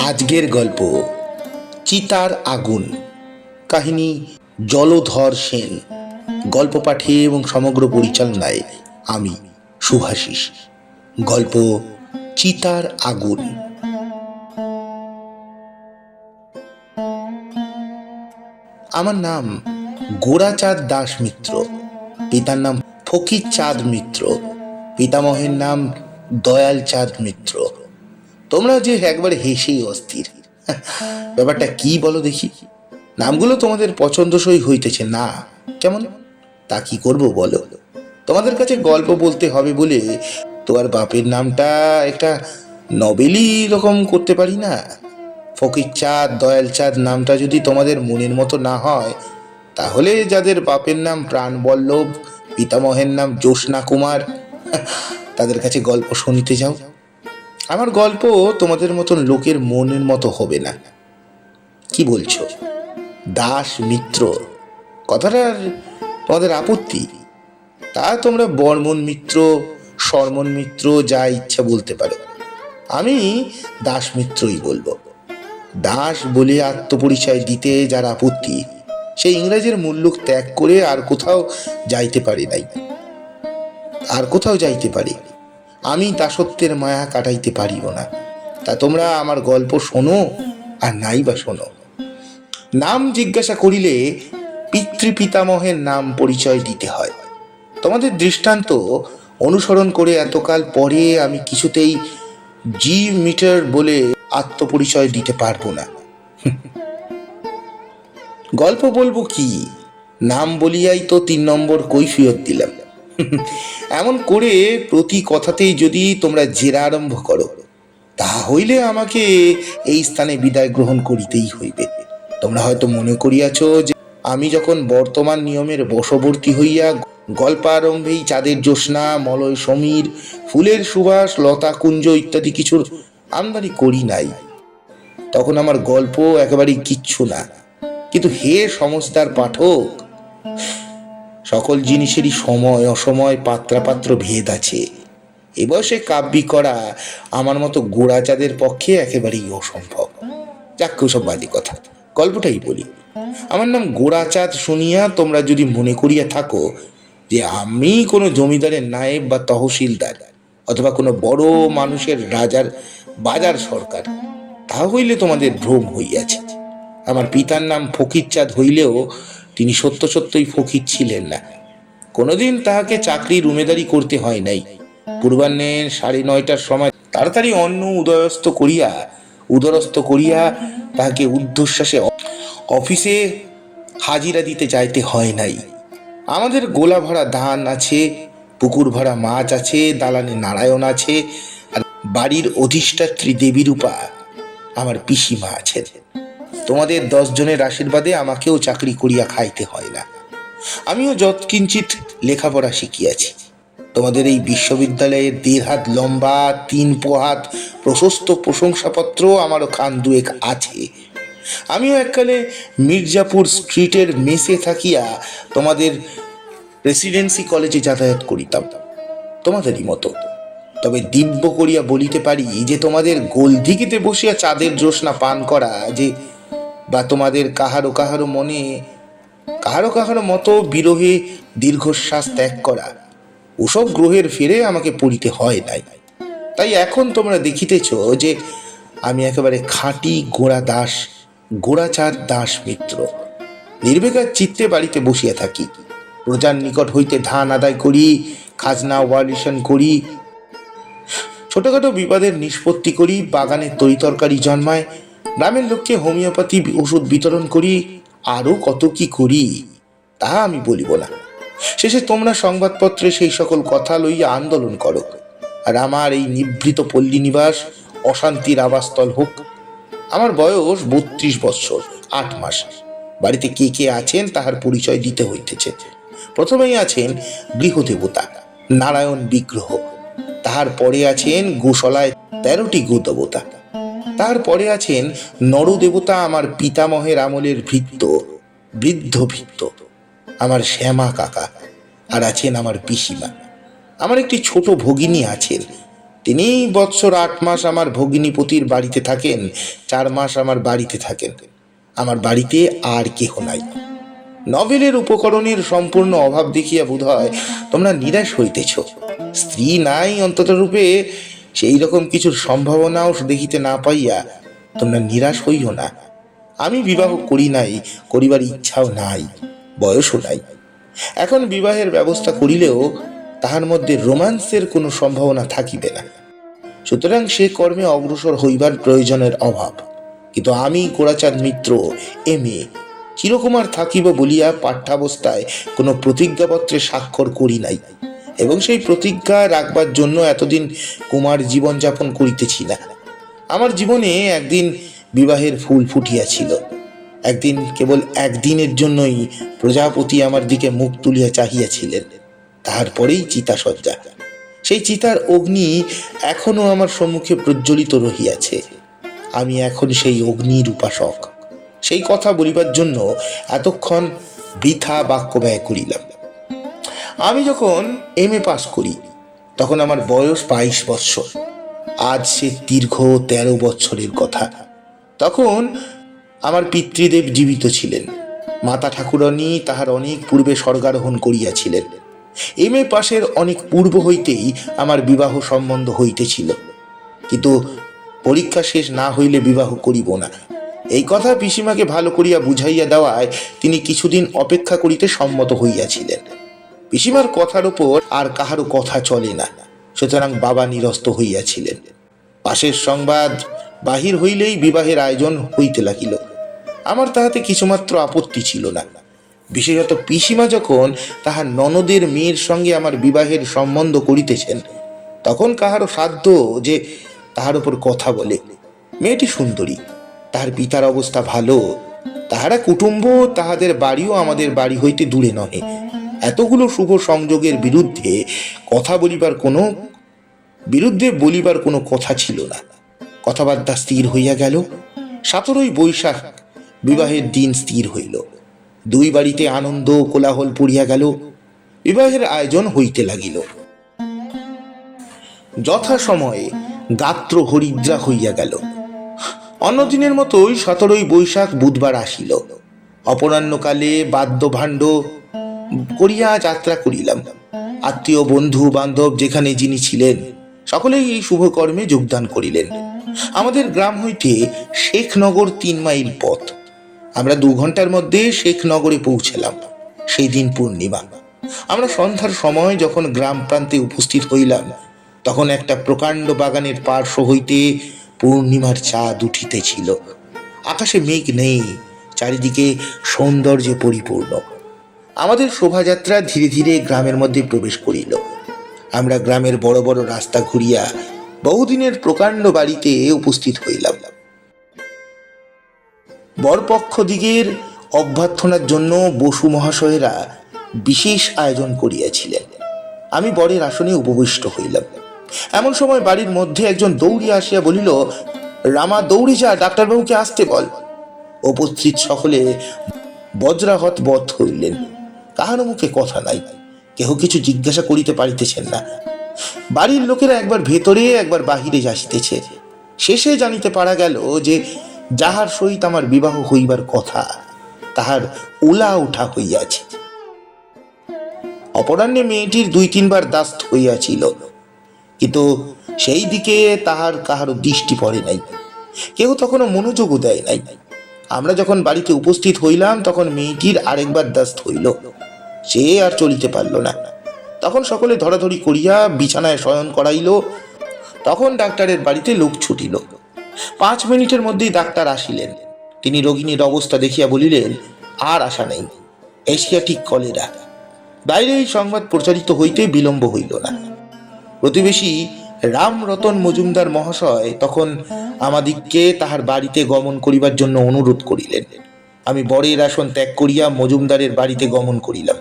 আজকের গল্প চিতার আগুন। কাহিনী জলধর সেন। গল্প পাঠে এবং সমগ্র পরিচালনায় আমি শুভাশিস। গল্প চিতার আগুন। আমার নাম গোরাচাঁদ দাস মিত্র। পিতার নাম ফকির চাঁদ মিত্র। পিতামহের নাম দয়াল চাঁদ মিত্র। তোমরা যে একবারে হেসেই অস্থির। ব্যাপারটা কি বলো দেখি? নামগুলো তোমাদের পছন্দসই হইতেছে না কেমন? তা কি করব বলো? তোমাদের কাছে গল্প বলতে হবে বলে তোমার বাপের নামটা একটা নবেলি রকম করতে পারি না? ফকির চাঁদ দয়াল চাঁদ নামটা যদি তোমাদের মনের মতো না হয়, তাহলে যাদের বাপের নাম প্রাণবল্লভ, পিতামহের নাম জ্যোৎস্না কুমার, তাদের কাছে গল্প শুনিতে যাও। আমার গল্প তোমাদের মতন লোকের মনের মতো হবে না। কি বলছো? দাস মিত্র কথাটার তোমাদের আপত্তি? তা তোমরা বর্মন মিত্র, শর্মন মিত্র যা ইচ্ছা বলতে পারো, আমি দাস মিত্রই বলবো। দাস বলে আত্মপরিচয় দিতে যার আপত্তি, সে ইংরেজের মুল্লুক ত্যাগ করে আর কোথাও যাইতে পারে নাই। আমি দাসত্বের মায়া কাটাইতে পারিব না। তা তোমরা আমার গল্প শোনো আর নাই বা শোনো। নাম জিজ্ঞাসা করিলে পিতৃপিতামহের নাম পরিচয় দিতে হয়। তোমাদের দৃষ্টান্ত অনুসরণ করে এতকাল পরে আমি কিছুতেই জি মিটার বলে আত্মপরিচয় দিতে পারবো না। গল্প বলবো কি? নাম বলিয়াই তো 3 নম্বর কৈফিয়ত দিলাম। এমন করে প্রতি কথাতেই যদি তোমরা জেরা আরম্ভ করো, তা হইলে আমাকে এই স্থানে বিদায় গ্রহণ করিতেই হইবে। তোমরা হয়তো মনে করিয়াছ যে আমি যখন বর্তমান নিয়মের বশবর্তী হইয়া গল্পারম্ভেই চাঁদের জ্যোৎস্না, মলয় সমীর, ফুলের সুবাস, লতা কুঞ্জ ইত্যাদি কিছুর আমদানি করি নাই, তখন আমার গল্প একেবারেই কিচ্ছু না। কিন্তু হে সমজদার পাঠক, সকল জিনিসেরই সময় অসময় পাত্রাপাত্র ভেদ আছে। এ বয়সে কাব্যি করা আমার মতো গোরাচাঁদের পক্ষে একেবারেই অসম্ভব। যাক, সব বাজে কথা, গল্পটাই বলি। আমার নাম গোরাচাঁদ শুনিয়া তোমরা যদি মনে করিয়া থাকো যে আমি কোনো জমিদারের নায়েব বা তহসিলদার অথবা কোনো বড় মানুষের রাজার বাজার সরকার, তা হইলে তোমাদের ভ্রম হইয়াছে। আমার পিতার নাম ফকির চাঁদ হইলেও তিনি সত্য সত্যই ফকির ছিলেন না। কোনোদিন তাহাকে চাকরির উমেদারি করতে হয় নাই। পূর্বাহ্নে 9:30টার সময় তাড়াতাড়ি অন্ন উদরস্থ করিয়া তাহাকে ঊর্ধ্বশ্বাসে অফিসে হাজিরা দিতে যাইতে হয় নাই। আমাদের গোলা ভরা ধান আছে, পুকুর ভরা মাছ আছে, দালানে নারায়ণ আছে, আর বাড়ির অধিষ্ঠাত্রী দেবীরূপা আমার পিসিমা আছেন। তোমাদের 10 জনের আশীর্বাদে আমাকেও চাকরি করিয়া খাইতে হয় না। আমিও যৎকিঞ্চিত লেখাপড়া শিখিয়াছি। তোমাদের এই বিশ্ববিদ্যালয়ের 1.5 হাত লম্বা 3 হাত প্রশস্ত প্রশংসাপত্র আমারও খান দুয়েক আছে। আমিও এককালে মির্জাপুর স্ট্রিটের মেসে থাকিয়া তোমাদের প্রেসিডেন্সি কলেজে যাতায়াত করিতাম, তোমাদেরই মতো। তবে দিব্য করিয়া বলিতে পারি যে তোমাদের গোলধিকিতে বসিয়া চাঁদের জ্যোৎস্না পান করা, যে বা তোমাদের কাহারো কাহারো মতো বিরহে দীর্ঘশ্বাস ত্যাগ করা, ওসব গ্রহের ফিরে আমাকে পড়িতে হয় নাই। তাই এখন তোমরা দেখিতেছ যে আমি একেবারে খাঁটি গোরাচাঁদ দাস মিত্র। নির্বিকার চিত্তে বাড়িতে বসিয়া থাকি, প্রজার নিকট হইতে ধান আদায় করি, খাজনা ওয়ালিশন করি, ছোটখাটো বিবাদের নিষ্পত্তি করি, বাগানের তরিতরকারি জন্মায়, গ্রামের লোককে হোমিওপ্যাথি ওষুধ বিতরণ করি, আরও কত কি করি তা আমি বলিব না। শেষে তোমরা সংবাদপত্রে সেই সকল কথা লইয়া আন্দোলন করো, আর আমার এই নিভৃত পল্লী নিবাস অশান্তির আবাসস্থল হোক। আমার বয়স 32 বৎসর 8 মাস। বাড়িতে কে কে আছেন তাহার পরিচয় দিতে হইতেছে। প্রথমেই আছেন গৃহদেবতা নারায়ণ বিগ্রহ, তাহার পরে আছেন গোশালায় 13টি গোদেবতা, তাহার পরে আছেন নরদেবতা আমার পিতামহের আমলের বৃদ্ধ ভৃত্য আমার শ্যামা কাকা, আর আছেন আমার পিসিমা। আমার একটি ছোট ভগিনী আছেন, তিনি বৎসর 8 মাস আমার ভগিনীপতির বাড়িতে থাকেন, 4 মাস আমার বাড়িতে থাকেন। আমার বাড়িতে আর কেহ নাই। নভেলের উপকরণের সম্পূর্ণ অভাব দেখিয়া বোধ হয় তোমরা নিরাশ হইতেছ। স্ত্রী নাই অন্তত রূপে, সেই রকম কিছুর সম্ভাবনাও দেখিতে না পাইয়া তোমরা নিরাশ হইও না। আমি বিবাহ করি নাই, করিবার ইচ্ছাও নাই, বয়সও নাই। এখন বিবাহের ব্যবস্থা করিলেও তাহার মধ্যে রোমান্সের কোনো সম্ভাবনা থাকিবে না। সুতরাং সে কর্মে অগ্রসর হইবার প্রয়োজনের অভাব। কিন্তু আমি গোরাচাঁদ মিত্র এম.এ. চিরকুমার থাকিব বলিয়া পাঠ্যাবস্থায় কোনো প্রতিজ্ঞাপত্রে স্বাক্ষর করি নাই, এবং সেই প্রতিজ্ঞা রাখবার জন্য এতদিন কুমার জীবনযাপন করিতেছি না। আমার জীবনে একদিন বিবাহের ফুল ফুটিয়াছিল। একদিন, কেবল একদিনের জন্যই প্রজাপতি আমার দিকে মুখ তুলিয়া চাহিয়াছিলেন। তাহার পরেই চিতাসজ্জা। সেই চিতার অগ্নি এখনো আমার সম্মুখে প্রজ্বলিত রহিয়াছে। আমি এখন সেই অগ্নির উপাসক। সেই কথা বলিবার জন্য এতক্ষণ বৃথা বাক্য ব্যয় করিলাম। আমি যখন এম.এ. পাস করি তখন আমার বয়স 22 বৎসর। আজ সে দীর্ঘ 13 বৎসরের কথা। তখন আমার পিতৃদেব জীবিত ছিলেন। মাতা ঠাকুরানী তাহার অনেক পূর্বে স্বর্গারোহণ করিয়াছিলেন। এম.এ. পাশের অনেক পূর্ব হইতেই আমার বিবাহ সম্বন্ধ হইতেছিল, কিন্তু পরীক্ষা শেষ না হইলে বিবাহ করিব না, এই কথা পিসিমাকে ভালো করিয়া বুঝাইয়া দেওয়ায় তিনি কিছুদিন অপেক্ষা করিতে সম্মত হইয়াছিলেন। পিসিমার কথার ওপর আর কাহারও কথা চলে না, সুতরাং বাবা নিরস্ত হইয়াছিলেন। পাশের সংবাদ বাহির হইলেই বিবাহের আয়োজন হইতে লাগিল। আমার তাহাতে কিছুমাত্র আপত্তি ছিল না। বিশেষত পিসিমা যখন তাহার ননদের মেয়ের সঙ্গে আমার বিবাহের সম্বন্ধ করিতেছেন, তখন কাহারও সাধ্য যে তাহার উপর কথা বলে। মেয়েটি সুন্দরী, তাহার পিতার অবস্থা ভালো, তাহারা কুটুম্ব, তাহাদের বাড়িও আমাদের বাড়ি হইতে দূরে নহে। এতগুলো শুভ সংযোগের বিরুদ্ধে বলিবার কোনো কথা ছিল না। কথাবার্তা স্থির হইয়া গেল। 17ই বৈশাখ বিবাহের দিন স্থির হইল। দুই বাড়িতে আনন্দ কোলাহল পড়িয়া গেল। বিবাহের আয়োজন হইতে লাগিল। যথাসময়ে গাত্র হরিদ্রা হইয়া গেল। অন্যদিনের মতোই 17ই বৈশাখ বুধবার আসিল। অপরাহ্নকালে বাদ্য ভাণ্ড করিয়া যাত্রা করিলাম। আত্মীয় বন্ধু বান্ধব যেখানে যিনি ছিলেন সকলেই এই শুভকর্মে যোগদান করিলেন। আমাদের গ্রাম হইতে শেখনগর 3 মাইল পথ। আমরা 2 ঘন্টার মধ্যে শেখনগরে পৌঁছলাম। সেই দিন পূর্ণিমা। আমরা সন্ধ্যার সময় যখন গ্রাম প্রান্তে উপস্থিত হইলাম, তখন একটা প্রকাণ্ড বাগানের পার্শ্ব হইতে পূর্ণিমার চাঁদ উঠিতেছিল। আকাশে মেঘ নেই, চারিদিকে সৌন্দর্যে পরিপূর্ণ। আমাদের শোভাযাত্রা ধীরে ধীরে গ্রামের মধ্যে প্রবেশ করিল। আমরা গ্রামের বড় বড় রাস্তা ঘুরিয়া বহুদিনের প্রকাণ্ড বাড়িতে উপস্থিত হইলাম। বরপক্ষ দিগের অভ্যর্থনার জন্য বসু মহাশয়েরা বিশেষ আয়োজন করিয়াছিলেন। আমি বরের আসনে উপবিষ্ট হইলাম। এমন সময় বাড়ির মধ্যে একজন দৌড়িয়া আসিয়া বলিল, রামা, দৌড়ে যা, ডাক্তারবাবুকে আসতে বল। উপস্থিত সকলে বজ্রাহত বধ হইলেন। কাহারও মুখে কথা নাই, কেহ কিছু জিজ্ঞাসা করিতে পারিতেছেন না। বাড়ির লোকেরা একবার ভেতরে একবার বাহিরে যাইতেছে। শেষে জানিতে পারা গেল যে যাহার সহিত আমার বিবাহ হইবার কথা, তাহার ওলা উঠা হইয়াছে। অপরাহ্নে মেয়েটির 2-3 বার দাস্ত হইয়াছিল, কিন্তু সেই দিকে তাহার কাহারও দৃষ্টি পড়ে নাই। কেউ তখনও মনোযোগও দেয় নাই। আমরা যখন বাড়িতে উপস্থিত হইলাম, তখন মেয়েটির আরেকবার দাস্ত হইল। সে আর চলিতে পারল না। তখন সকলে ধরাধরি করিয়া বিছানায় শয়ন করাইল। তখন ডাক্তারের বাড়িতে লোক ছুটিল। 5 মিনিটের মধ্যেই ডাক্তার আসিলেন। তিনি রোগিণীর অবস্থা দেখিয়া বলিলেন, আর আশা নেই, এশিয়াটিক কলেরা। বাইরে এই সংবাদ প্রচারিত হইতে বিলম্ব হইল না। প্রতিবেশী রামরতন মজুমদার মহাশয় তখন আমাদিগকে তাহার বাড়িতে গমন করিবার জন্য অনুরোধ করিলেন। আমি বরের আসন ত্যাগ করিয়া মজুমদারের বাড়িতে গমন করিলাম।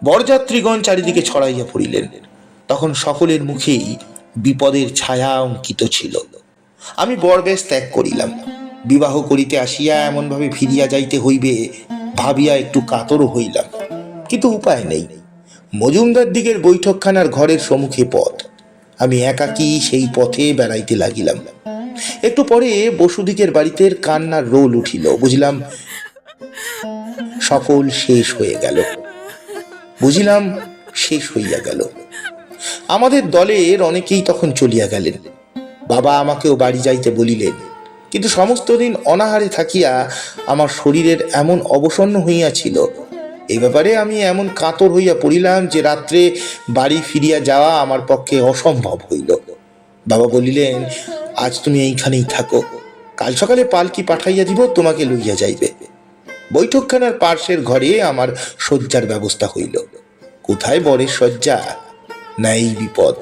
বরযাত্রীগণ চারিদিকে ছড়াইয়া পড়িলেন। তখন সকলের মুখেই বিপদের ছায়া অঙ্কিত ছিল। আমি বরবেশ ত্যাগ করিলাম। বিবাহ করিতে আসিয়া এমনভাবে ফিরিয়া যাইতে হইবে ভাবিয়া একটু কাতরও হইলাম, কিন্তু উপায় নেই। মজুমদার দিগের বৈঠকখানার ঘরের সম্মুখে পথ। আমি একাকী সেই পথে বেড়াইতে লাগিলাম। একটু পরে বসুদিকের বাড়িতে কান্নার রোল উঠিল। বুঝলাম সকল শেষ হয়ে গেল, বুঝিলাম শেষ হইয়া গেল। আমাদের দলের অনেকেই তখন চলিয়া গেলেন। বাবা আমাকেও বাড়ি যাইতে বলিলেন, কিন্তু সমস্ত দিন অনাহারে থাকিয়া আমার শরীরের এমন অবসন্ন হইয়াছিল, এই ব্যাপারে আমি এমন কাতর হইয়া পড়িলাম যে রাত্রে বাড়ি ফিরিয়া যাওয়া আমার পক্ষে অসম্ভব হইল। বাবা বলিলেন, আজ তুমি এইখানেই থাকো, কাল সকালে পালকি পাঠাইয়া দিব, তোমাকে লইয়া যাইবে। বৈঠকখানার পার্শ্বের ঘরে আমার শয্যার ব্যবস্থা হইল। কোথায় বরের শয্যা, না এই বিপদ।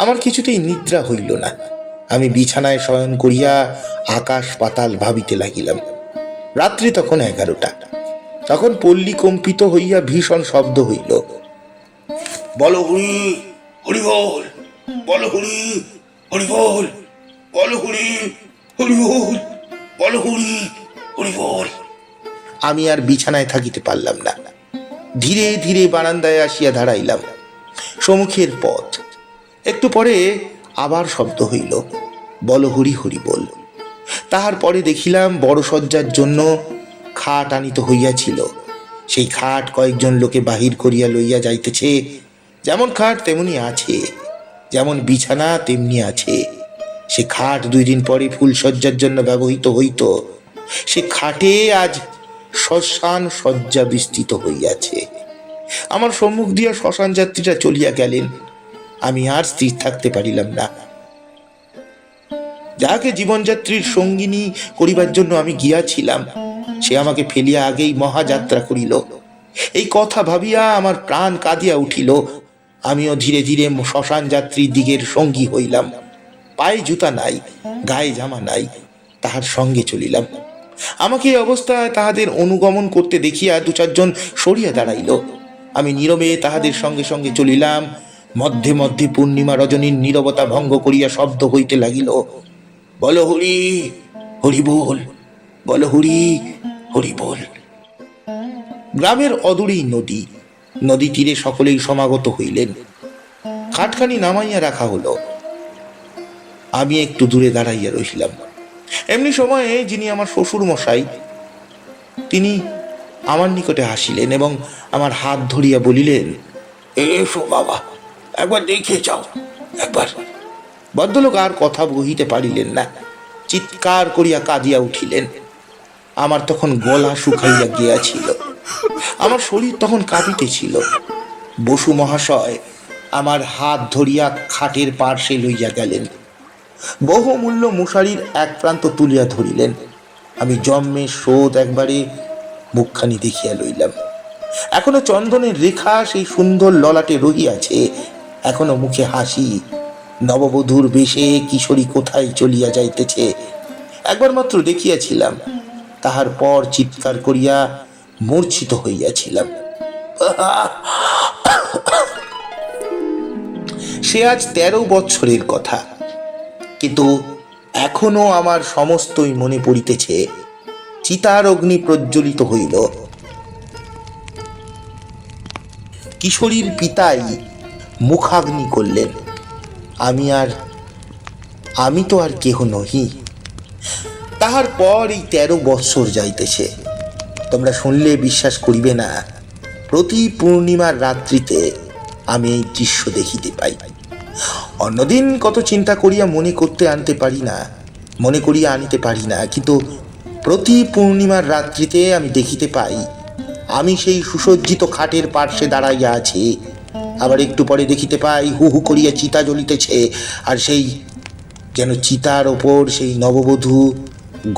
আমার কিছুতেই নিদ্রা হইল না। আমি বিছানায় শয়ন করিয়া আকাশ পাতাল ভাবিতে লাগিলাম। রাত্রি তখন 11টা। তখন পল্লী কম্পিত হইয়া ভীষণ শব্দ হইল। বল হরি হরি বল, বল হরি হরি বল, বল হরি হরি বল, বল হরি হরি বল। আমি আর বিছানায় থাকিতে পারলাম না। ধীরে ধীরে বারান্দায় আসিয়া দাঁড়াইলাম। সম্মুখের পথ। একটু পরে আবার শব্দ হইল, বল হরি হরি বল। তাহার পরে দেখিলাম বড় শয্যার জন্য খাট আনিত হইয়াছিল। সেই খাট কয়েকজন লোকে বাহির করিয়া লইয়া যাইতেছে। যেমন খাট তেমনি আছে, যেমন বিছানা তেমনি আছে। সে খাট 2 দিন পরে ফুলশয্যার জন্য ব্যবহৃত হইত। সে খাটে আজ শ্মশান শয্যা বিস্তৃত হইয়াছে। আমার সম্মুখ দিয়া শ্মশান যাত্রীরা চলিয়া গেলেন। আমি আর স্থির থাকতে পারিলাম না। যাহাকে জীবনযাত্রীর সঙ্গিনী করিবার জন্য আমি গিয়াছিলাম, সে আমাকে ফেলিয়া আগেই মহাযাত্রা করিল। এই কথা ভাবিয়া আমার প্রাণ কাঁদিয়া উঠিল। আমিও ধীরে ধীরে শ্মশান যাত্রীর দিকের সঙ্গী হইলাম। পায়ে জুতা নাই, গায়ে জামা নাই, তাহার সঙ্গে চলিলাম। আমাকে এই অবস্থায় তাহাদের অনুগমন করতে দেখিয়া 2-4 জন সরিয়া দাঁড়াইল। আমি নীরবে তাহাদের সঙ্গে সঙ্গে চলিলাম। মধ্যে মধ্যে পূর্ণিমা রজনীর নীরবতা ভঙ্গ করিয়া শব্দ হইতে লাগিল, বল হরি হরি বল, বল হরি হরি বল। গ্রামের অদূরেই নদী। নদী তীরে সকলেই সমাগত হইলেন। খাটখানি নামাইয়া রাখা হলো। আমি একটু দূরে দাঁড়াইয়া রহিলাম। এমনি সময়ে যিনি আমার শ্বশুর মশাই, তিনি আমার নিকটে আসিলেন এবং আমার হাত ধরিয়া বলিলেন, এসো বাবা, একবার দেখে যাও একবার। ভদ্রলোক আর কথা বহিতে পারিলেন না, চিৎকার করিয়া কাঁদিয়া উঠিলেন। আমার তখন গলা শুকাইয়া গিয়াছিল, আমার শরীর তখন কাঁপিতেছিল। বসু মহাশয় আমার হাত ধরিয়া খাটের পার্শ্বে লইয়া গেলেন। বহুমূল্য মশারির এক প্রান্ত তুলিয়া ধরিলেন। আমি জন্মে শোধ একবারে মুখখানি দেখিয়া লইলাম। এখনো চন্দনের রেখা সেই সুন্দর ললাটে রহিয়াছে, এখনো মুখে হাসি। নববধূর বেশে কিশোরী কোথায় চলিয়া যাইতেছে একবার মাত্র দেখিয়াছিলাম, তাহার পর চিৎকার করিয়া মূর্ছিত হইয়াছিলাম। সে আজ 13 বৎসরের কথা, কিন্তু এখনো আমার সমস্তই মনে পড়িতেছে। চিতার অগ্নি প্রজ্বলিত হইল। কিশোরীর পিতাই মুখাগ্নি করলেন। আমি তো আর কেহ নহি। তাহার পর এই 13 বৎসর যাইতেছে। তোমরা শুনলে বিশ্বাস করিবে না, প্রতি পূর্ণিমার রাত্রিতে আমি এই দৃশ্য দেখিতে পাই। অন্যদিন কত চিন্তা করিয়া মনে আনিতে পারি না, কিন্তু প্রতি পূর্ণিমার রাত্রিতে আমি দেখিতে পাই আমি সেই সুসজ্জিত খাটের পার্শ্বে দাঁড়াইয়া আছি। আবার একটু পরে দেখিতে পাই হু হু করিয়া চিতা জ্বলিতেছে, আর সেই যেন চিতার ওপর সেই নববধূ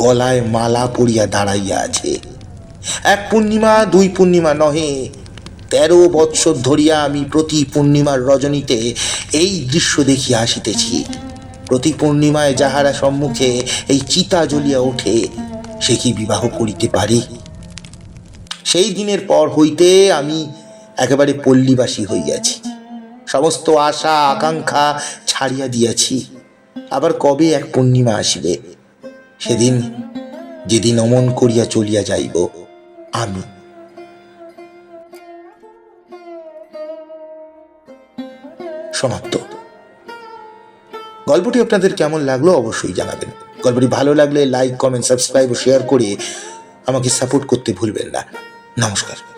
গলায় মালা পরিয়া দাঁড়াইয়া আছে। 1 পূর্ণিমা 2 পূর্ণিমা নহে, 13 বৎসর ধরিয়া আমি প্রতি পূর্ণিমার রজনীতে এই দৃশ্য দেখিয়া আসিতেছি। প্রতি পূর্ণিমায় যাহারা সম্মুখে এই চিতা জ্বলিয়া ওঠে, সে কি বিবাহ করিতে পারে? সেই দিনের পর হইতে আমি একেবারে পল্লীবাসী হইয়াছি। সমস্ত আশা আকাঙ্ক্ষা ছাড়িয়া দিয়াছি। আবার কবে 1 পূর্ণিমা আসিবে, যেদিন অমন করিয়া চলিয়া যাইব আমি। সমাপ্ত। গল্পটি আপনাদের কেমন লাগলো অবশ্যই জানাবেন। গল্পটি ভালো লাগলে লাইক, কমেন্ট, সাবস্ক্রাইব ও শেয়ার করে আমাকে সাপোর্ট করতে ভুলবেন না। নমস্কার।